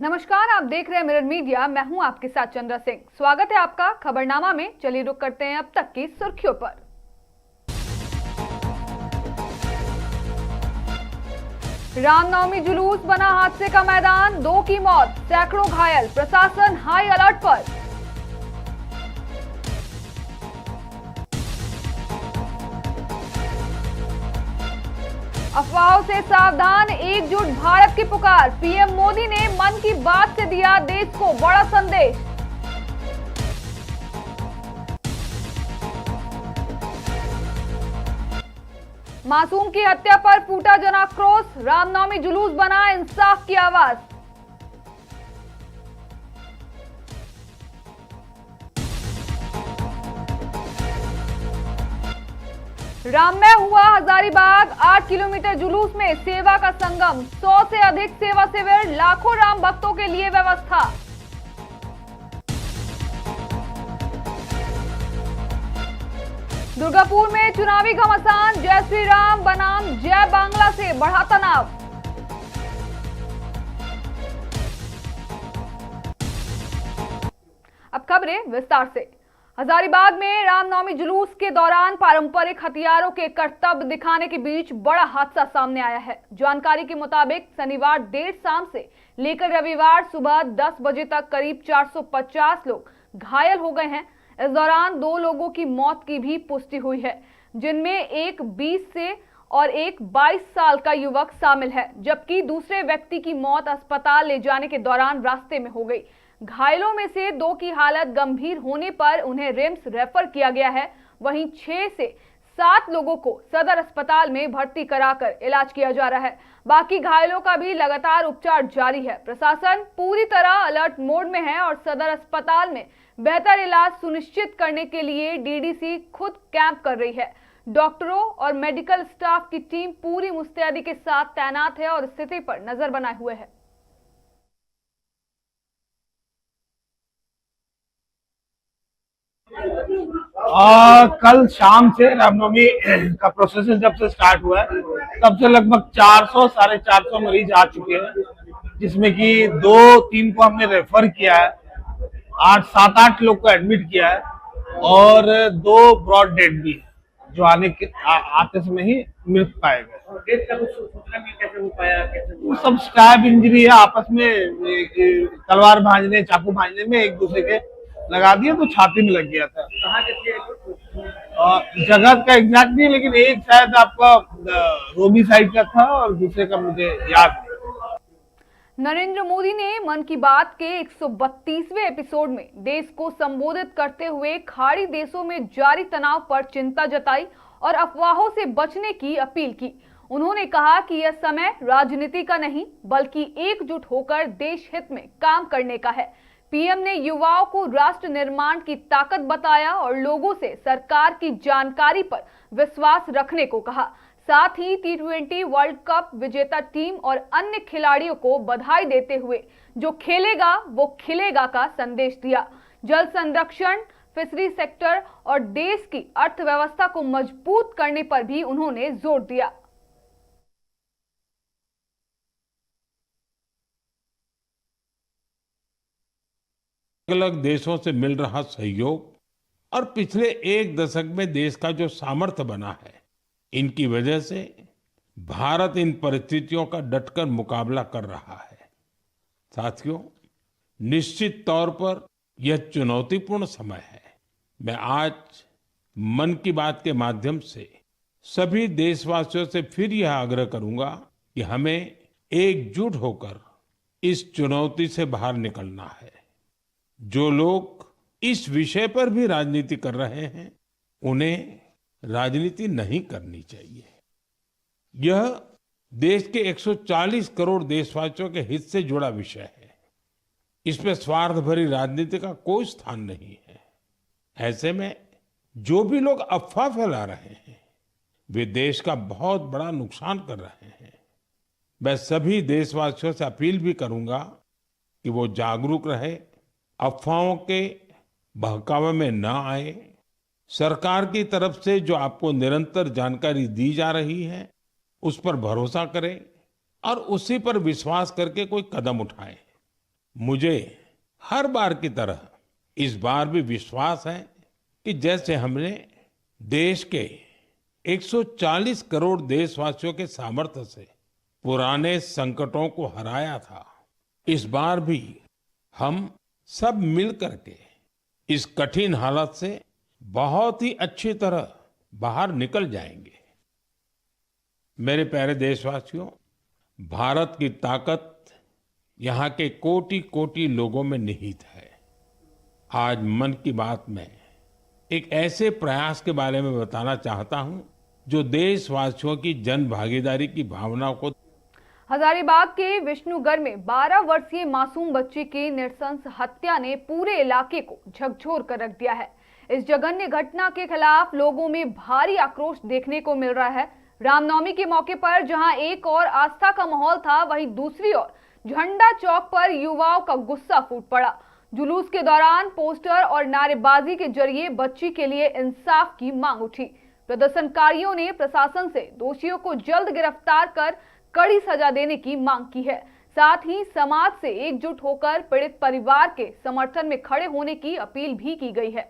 नमस्कार, आप देख रहे हैं मिरर मीडिया। मैं हूं आपके साथ चंद्रा सिंह। स्वागत है आपका खबरनामा में। चलिए रुक करते हैं अब तक की सुर्खियों पर। रामनवमी जुलूस बना हादसे का मैदान, 2 की मौत, सैकड़ों घायल, प्रशासन हाई अलर्ट पर। अफवाहों से सावधान, एकजुट भारत की पुकार। पीएम मोदी ने मन की बात से दिया देश को बड़ा संदेश। मासूम की हत्या पर फूटा जनाक्रोश, रामनवमी जुलूस बना इंसाफ की आवाज। राममय हुआ हजारीबाग, 8 किलोमीटर जुलूस में सेवा का संगम, 100 से अधिक सेवा शिविर, लाखों राम भक्तों के लिए व्यवस्था। दुर्गापुर में चुनावी घमासान, जय श्री राम बनाम जय बांग्ला से बढ़ा तनाव। अब खबरें विस्तार से। हजारीबाग में रामनवमी जुलूस के दौरान पारंपरिक हथियारों के करतब दिखाने के बीच बड़ा हादसा सामने आया है। जानकारी के मुताबिक शनिवार देर शाम से लेकर रविवार सुबह 10 बजे तक करीब 450 लोग घायल हो गए हैं। इस दौरान 2 लोगों की मौत की भी पुष्टि हुई है, जिनमें एक 20 से और एक 22 साल का युवक शामिल है, जबकि दूसरे व्यक्ति की मौत अस्पताल ले जाने के दौरान रास्ते में हो गई। घायलों में से 2 की हालत गंभीर होने पर उन्हें रिम्स रेफर किया गया है। वहीं 6 से 7 लोगों को सदर अस्पताल में भर्ती कराकर इलाज किया जा रहा है। बाकी घायलों का भी लगातार उपचार जारी है। प्रशासन पूरी तरह अलर्ट मोड में है और सदर अस्पताल में बेहतर इलाज सुनिश्चित करने के लिए डीडीसी खुद कैंप कर रही है। डॉक्टरों और मेडिकल स्टाफ की टीम पूरी मुस्तैदी के साथ तैनात है और स्थिति पर नजर बनाए हुए है। कल शाम से रामनवमी का प्रोसेस जब से स्टार्ट हुआ है तब से लगभग 400 साढ़े 400 मरीज आ चुके हैं, जिसमें कि 2-3 को हमने रेफर किया है, 7-8 लोग को एडमिट किया है और 2 ब्रॉड डेड भी है जो आते समय ही मृत पाए गए। कैसे हो पाया, वो सब स्टैब इंजरी है, आपस में तलवार भांजने चाकू भांजने में एक दूसरे के लगा दिया तो छाती में लग गया था। जगह का एग्जैक्ट नहीं, लेकिन एक शायद आपका रोबी साइड का था और दूसरे का मुझे याद नहीं। नरेंद्र मोदी ने मन की बात के 132वें एपिसोड में देश को संबोधित करते हुए खाड़ी देशों में जारी तनाव पर चिंता जताई और अफवाहों से बचने की अपील की। उन्होंने कहा कि यह समय राजनीति का नहीं बल्कि एकजुट होकर देश हित में काम करने का है। पीएम ने युवाओं को राष्ट्र निर्माण की ताकत बताया और लोगों से सरकार की जानकारी पर विश्वास रखने को कहा। साथ ही T20 वर्ल्ड कप विजेता टीम और अन्य खिलाड़ियों को बधाई देते हुए जो खेलेगा वो खिलेगा का संदेश दिया। जल संरक्षण, फिशरी सेक्टर और देश की अर्थव्यवस्था को मजबूत करने पर भी उन्होंने जोर दिया। अलग देशों से मिल रहा सहयोग और पिछले 1 दशक में देश का जो सामर्थ्य बना है, इनकी वजह से भारत इन परिस्थितियों का डटकर मुकाबला कर रहा है। साथियों, निश्चित तौर पर यह चुनौतीपूर्ण समय है। मैं आज मन की बात के माध्यम से सभी देशवासियों से फिर यह आग्रह करूंगा कि हमें एकजुट होकर इस चुनौती से बाहर निकलना है। जो लोग इस विषय पर भी राजनीति कर रहे हैं, उन्हें राजनीति नहीं करनी चाहिए। यह देश के 140 करोड़ देशवासियों के हित से जुड़ा विषय है। इसमें स्वार्थ भरी राजनीति का कोई स्थान नहीं है। ऐसे में जो भी लोग अफवाह फैला रहे हैं, वे देश का बहुत बड़ा नुकसान कर रहे हैं। मैं सभी देशवासियों से अपील भी करूंगा कि वो जागरूक रहे, अफवाहों के बहकावे में न आए। सरकार की तरफ से जो आपको निरंतर जानकारी दी जा रही है, उस पर भरोसा करें और उसी पर विश्वास करके कोई कदम उठाएं। मुझे हर बार की तरह इस बार भी विश्वास है कि जैसे हमने देश के 140 करोड़ देशवासियों के सामर्थ्य से पुराने संकटों को हराया था, इस बार भी हम सब मिल करके इस कठिन हालत से बहुत ही अच्छी तरह बाहर निकल जाएंगे। मेरे प्यारे देशवासियों, भारत की ताकत यहाँ के कोटि कोटि लोगों में निहित है। आज मन की बात में एक ऐसे प्रयास के बारे में बताना चाहता हूं जो देशवासियों की जन भागीदारी की भावना को। हजारीबाग के विष्णुगढ़ में 12 वर्षीय मासूम बच्चे की नृशंस हत्या ने पूरे इलाके को झकझोर कर रख दिया है। इस जघन्य घटना के खिलाफ लोगों में भारी आक्रोश देखने को मिल रहा है। रामनवमी के मौके पर जहां एक और आस्था का माहौल था, वहीं दूसरी ओर झंडा चौक पर युवाओं का गुस्सा फूट पड़ा। जुलूस के दौरान पोस्टर और नारेबाजी के जरिए बच्ची के लिए इंसाफ की मांग उठी। प्रदर्शनकारियों ने प्रशासन से दोषियों को जल्द गिरफ्तार कर कड़ी सजा देने की मांग की है। साथ ही समाज से एकजुट होकर पीड़ित परिवार के समर्थन में खड़े होने की अपील भी की गई है।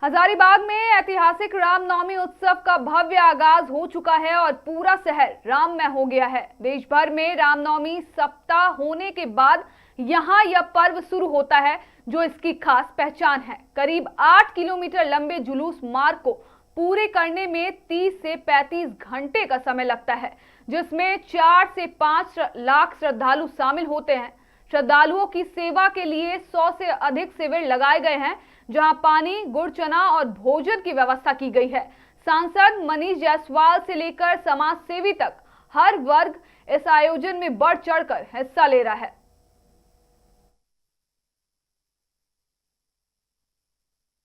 हजारीबाग में ऐतिहासिक रामनवमी उत्सव का भव्य आगाज हो चुका है और पूरा शहर राममय हो गया है। देश भर में रामनवमी सप्ताह होने के बाद यहां यह पर्व शुरू होता है, जो इसकी खास पहचान है। करीब 8 किलोमीटर लंबे जुलूस मार्ग को पूरे करने में 30 से 35 घंटे का समय लगता है, जिसमें 4 से 5 लाख श्रद्धालु शामिल होते हैं। श्रद्धालुओं की सेवा के लिए 100 से अधिक शिविर लगाए गए हैं, जहां पानी, गुड़ चना और भोजन की व्यवस्था की गई है। सांसद मनीष जायसवाल से लेकर समाज सेवी तक हर वर्ग इस आयोजन में बढ़ चढ़कर हिस्सा ले रहा है।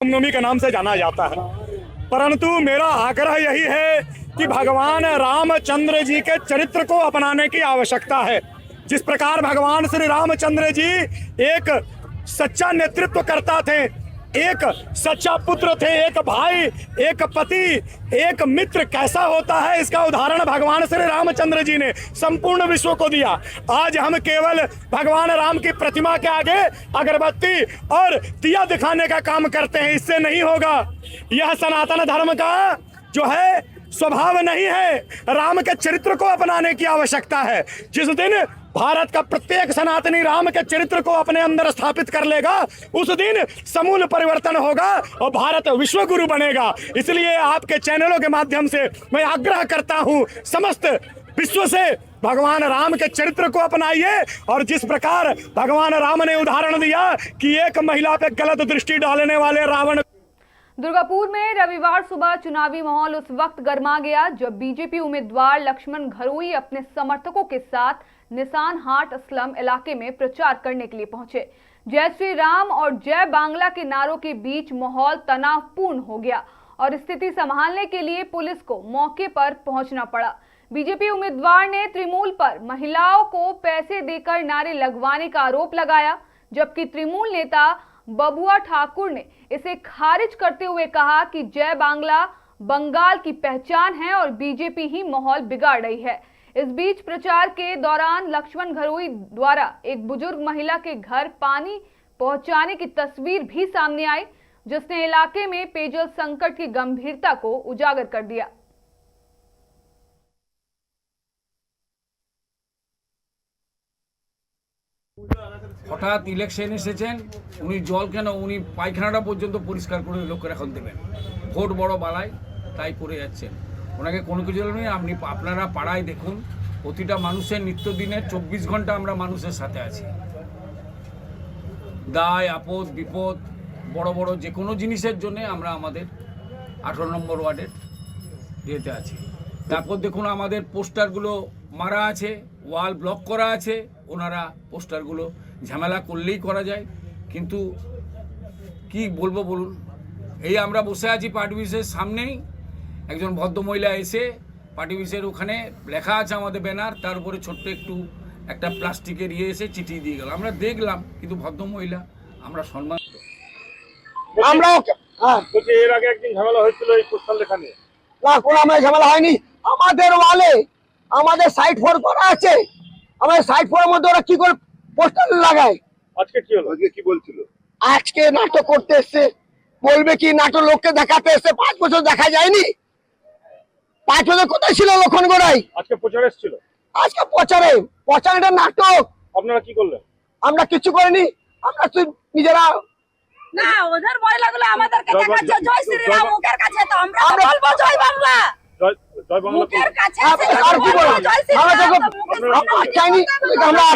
रामनवमी के नाम से जाना जाता है, परंतु मेरा आग्रह यही है कि भगवान रामचंद्र जी के चरित्र को अपनाने की आवश्यकता है। जिस प्रकार भगवान श्री रामचंद्र जी एक सच्चा नेतृत्व करता थे, एक सच्चा पुत्र थे, एक भाई, एक पति, एक मित्र कैसा होता है, इसका उदाहरण भगवान श्री रामचंद्र जी ने संपूर्ण विश्व को दिया। आज हम केवल भगवान राम की प्रतिमा के आगे अगरबत्ती और दिया दिखाने का काम करते हैं, इससे नहीं होगा। यह सनातन धर्म का जो है स्वभाव नहीं है। राम के चरित्र को अपनाने की आवश्यकता है। जिस दिन भारत का प्रत्येक सनातनी राम के चरित्र को अपने अंदर स्थापित कर लेगा, उस दिन समूल परिवर्तन होगा और भारत विश्व गुरु बनेगा। इसलिए आपके चैनलों के माध्यम से मैं आग्रह करता हूं समस्त विश्व से, भगवान राम के चरित्र को अपनाइए। और जिस प्रकार भगवान राम ने उदाहरण दिया कि एक महिला पे गलत दृष्टि डालने वाले रावण। दुर्गापुर में रविवार सुबह चुनावी माहौल उस वक्त गर्मा गया जब बीजेपी उम्मीदवार लक्ष्मण घरोई अपने समर्थकों के साथ निशान हाट स्लम इलाके में प्रचार करने के लिए पहुंचे। जय श्री राम और जय बांग्ला के नारों के बीच माहौल तनावपूर्ण हो गया और स्थिति संभालने के लिए पुलिस को मौके पर पहुंचना पड़ा। बीजेपी उम्मीदवार ने तृणमूल पर महिलाओं को पैसे देकर नारे लगवाने का आरोप लगाया, जबकि तृणमूल नेता बबुआ ठाकुर ने इसे खारिज करते हुए कहा कि जय बांग्ला बंगाल की पहचान है और बीजेपी ही माहौल बिगाड़ रही है। इस बीच प्रचार के दौरान लक्ष्मण घरोई द्वारा एक बुजुर्ग महिला के घर पानी पहुंचाने की तस्वीर भी सामने आई, जिसने इलाके में पेयजल संकट की गंभीरता को उजागर कर दिया। হঠাৎ ইলেকশন এসেছেন, উনি জল কেন, উনি পায়খানাটা পর্যন্ত পরিষ্কার করে লোকের এখন দেবেন। ভোট বড় বালাই, তাই করে যাচ্ছেন। ওনাকে কোনো কিছু নেই। আপনারা পাড়ায় দেখুন, প্রতিটা মানুষের নিত্যদিনের 24 ঘন্টা আমরা মানুষের সাথে আছি। দায় আপদ বিপদ বড় বড় যে কোনো জিনিসের জন্য আমরা আমাদের 18 নম্বর ওয়ার্ডের যেতে আছি। তারপর দেখুন আমাদের পোস্টারগুলো মারা আছে, ওয়াল ব্লক করা আছে। ওনারা পোস্টারগুলো ঝামেলা করলেই করা যায়, কিন্তু কি বলবো বলুন। এই আমরা বসে আছি পার্টি অফিসের সামনেই, একজন ভদ্রমহিলা এসে পার্টি অফিসের ওখানে লেখা আছে আমাদের ব্যানার, তার উপরে ছোট্ট একটা প্লাস্টিকের এসে চিঠি দিয়ে গেল। আমরা দেখলাম, কিন্তু ভদ্রমহিলা আমরা সম্মান আমরাও বলছি এর আগে একদিন ঝামেলা হয়েছিল এই পোস্টার লেখা নিয়ে। না কোনো আমাদের ঝামেলা হয়নি। আমাদের ওয়ালে আমাদের সাইড ফোর করা আছে, আমাদের সাইড ফোরের মধ্যে ওরা কি করে পোস্টার লাগায়। আজকে কি হলো? আজকে কি বলছিল? আজকে নাটক করতে এসছে, বলবে কি নাটক লোককে দেখাতে এসছে, 5 বছর দেখা যায়নি। 5 বছর কোথায় ছিল লক্ষণ গোড়াই? আজকে প্রচার এসেছিল। আজকে প্রচারের নাটক। আপনারা কি করলেন? আমরা কিছু করিনি, আমরা তুই নিজেরা না ওদের মহিলাগুলো আমাদেরকে দেখাচ্ছে জয় শ্রীরাম, মুখের কাছে তো আমরা বলবো জয় বাংলা, জয় বাংলা। মুখের কাছে আর কি বলবো? জয় আমরা শ্রীরাম যখন চাইনি আমরা।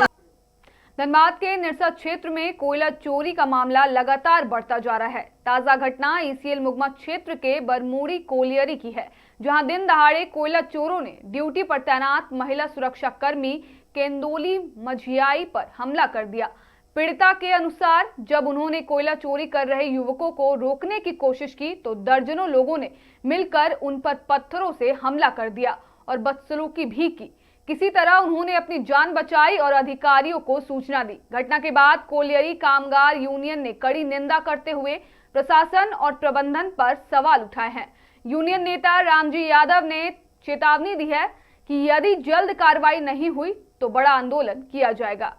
धनबाद के निरसा क्षेत्र में कोयला चोरी का मामला लगातार बढ़ता जा रहा है। ताजा घटना ईसीएल मुगमा क्षेत्र के बरमूड़ी कोलियरी की है, जहां दिन दहाड़े कोयला चोरों ने ड्यूटी पर तैनात महिला सुरक्षा कर्मी केंदोली मझियाई पर हमला कर दिया। पीड़िता के अनुसार जब उन्होंने कोयला चोरी कर रहे युवकों को रोकने की कोशिश की तो दर्जनों लोगों ने मिलकर उन पर पत्थरों से हमला कर दिया और बदसलूकी भी की। किसी तरह उन्होंने अपनी जान बचाई और अधिकारियों को सूचना दी। घटना के बाद कोलियरी कामगार यूनियन ने कड़ी निंदा करते हुए प्रशासन और प्रबंधन पर सवाल उठाए हैं। यूनियन नेता रामजी यादव ने चेतावनी दी है कि यदि जल्द कार्रवाई नहीं हुई तो बड़ा आंदोलन किया जाएगा।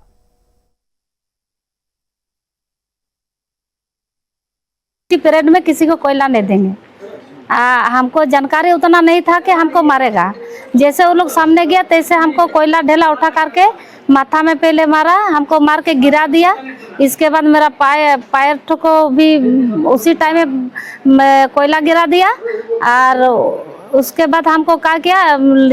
पीरियड में किसी को कोयला नहीं देंगे। हमको जानकारी उतना नहीं था कि हमको मारेगा। जैसे वो लोग सामने गया तैसे हमको कोयला ढेला उठा करके माथा में पहले मारा, हमको मार के गिरा दिया। इसके बाद मेरा पैर को भी उसी टाइम में कोयला गिरा दिया और उसके बाद हमको क्या किया,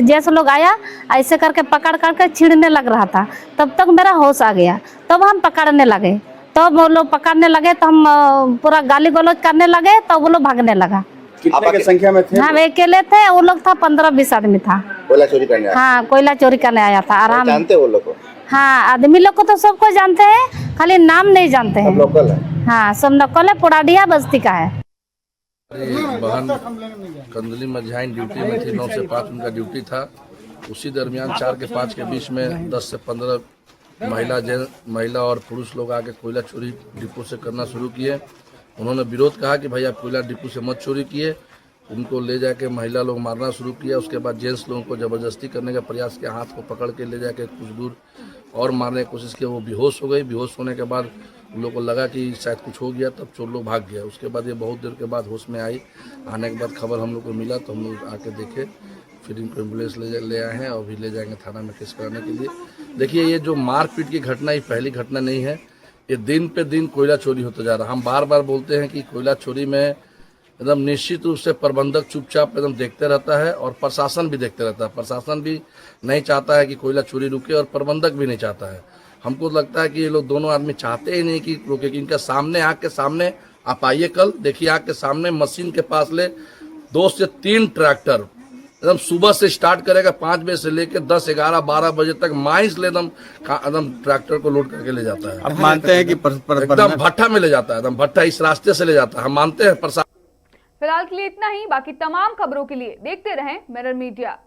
जैसे लोग आया ऐसे करके पकड़ करके छीड़ने लग रहा था। तब तक मेरा होश आ गया, तब हम पकड़ने लगे। तब वो लोग पकड़ने लगे तो हम पूरा गाली गलौज करने लगे, तब वो लोग भागने लगा। कितने की संख्या में थे? हम अकेले थे, वो लोग था 15-20 आदमी था। कोयला चोरी करने आया? हाँ कोयला चोरी करने आया था। और हम जानते वो लोग को? हाँ आदमी लोग को तो सबको जानते हैं, खाली नाम नहीं जानते हैं। लोकल है? हाँ सब लोकल है, पुराडिया बस्ती का है। बहन कंदली मझाइन ड्यूटी में थी, 9 से 5 उनका ड्यूटी था। उसी दरमियान 4 के 5 के बीच में 10 से 15 महिला और पुरुष लोग आके कोयला चोरी डिपो से करना शुरू किए। उन्होंने विरोध कहा कि भाई आप कोयला डिपो से मत चोरी किए। उनको ले जाके महिला लोग मारना शुरू किया। उसके बाद जेंट्स लोगों को ज़बरदस्ती करने का प्रयास किया, हाथ को पकड़ के ले जाके कुछ दूर और मारने की कोशिश की। वो बेहोश हो गई। बेहोश होने के बाद उन लोगों को लगा कि शायद कुछ हो गया, तब चोर लोग भाग गया। उसके बाद ये बहुत देर के बाद होश में आई। आने के बाद खबर हम लोग को मिला तो हम लोग आके देखे, फिर इनको एम्बुलेंस ले आए हैं और अभी ले जाएंगे थाना में केस कराने के लिए। देखिए ये जो मारपीट की घटना ये पहली घटना नहीं है, ये दिन पे दिन कोयला चोरी होता जा रहा है। हम बार बार बोलते हैं कि कोयला चोरी में एकदम निश्चित रूप से प्रबंधक चुपचाप एकदम देखते रहता है और प्रशासन भी देखते रहता है। प्रशासन भी नहीं चाहता है कि कोयला चोरी रुके और प्रबंधक भी नहीं चाहता है। हमको लगता है कि ये लोग दोनों आदमी चाहते ही नहीं कि रुके। कि इनका सामने आग के सामने आप आइए, कल देखिए आग के सामने मशीन के पास ले 2 से 3 ट्रैक्टर एकदम सुबह से स्टार्ट करेगा, 5 बजे से लेकर 10, 11, 12 बजे तक माइंस ले एकदम ट्रैक्टर को लोड करके ले जाता है। आप मानते हैं कि एकदम भट्टा में ले जाता है, एकदम भट्टा इस रास्ते से ले जाता है। हम मानते हैं। फिलहाल के लिए इतना ही। बाकी तमाम खबरों के लिए देखते रहें मिरर मीडिया।